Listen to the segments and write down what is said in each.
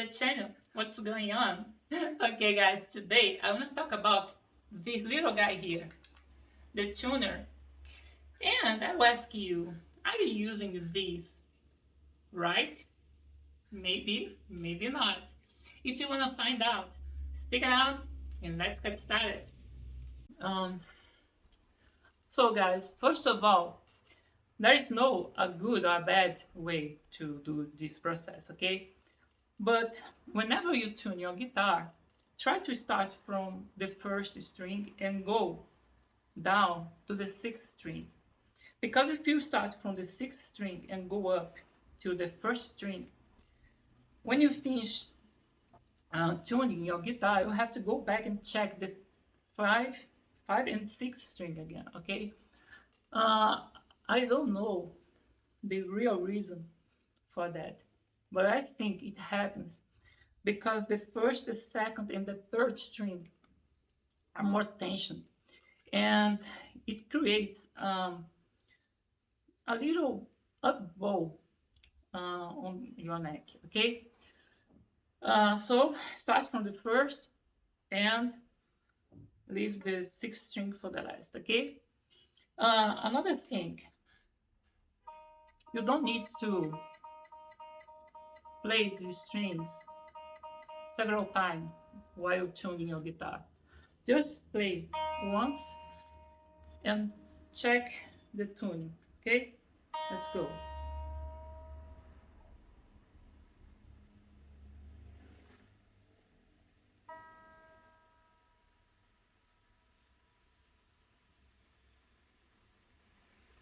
channel. What's going on? Okay guys, today I want to talk about this little guy here, the tuner. And I'll ask you, are you using this right? Maybe, maybe not. If you want to find out, stick around and let's get started. Um, so guys, first of all, there is no a good or a bad way to do this process, okay? But whenever you tune your guitar, try to start from the first string and go down to the sixth string. Because if you start from the sixth string and go up to the first string, when you finish tuning your guitar, you have to go back and check the five, five and six string again. Okay, uh, I don't know the real reason for that, but I think it happens because the first, the second, and the third string are more tension, and it creates a little up bow on your neck. Okay, so start from the first and leave the sixth string for the last. Okay. Another thing, you don't need to play these strings several times while tuning your guitar. Just play once and check the tuning. Okay, let's go.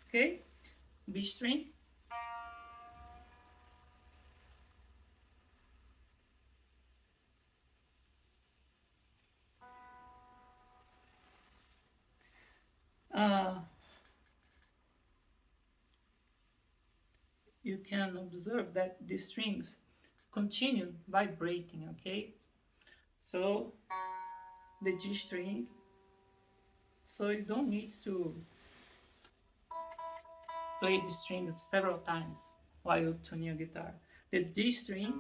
Okay, B string, uh, you can observe that the strings continue vibrating. Okay, so the G string, so you don't need to play the strings several times while tuning your guitar. The D string,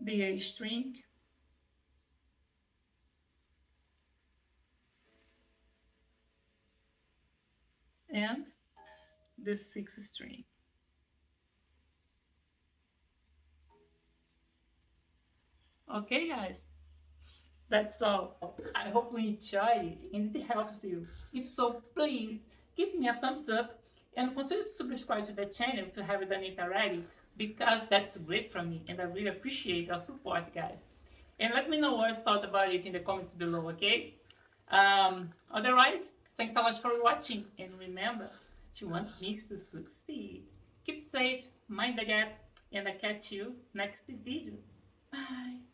the A string, and the sixth string. Okay, guys, that's all. I hope you enjoy it and it helps you. If so, please give me a thumbs up and consider to subscribe to the channel if you haven't done it already, because that's great for me and I really appreciate your support, guys. And let me know what you thought about it in the comments below, okay? Otherwise, thanks so much for watching, and remember to want mix to succeed. Keep safe, mind the gap, and I'll catch you next video. Bye!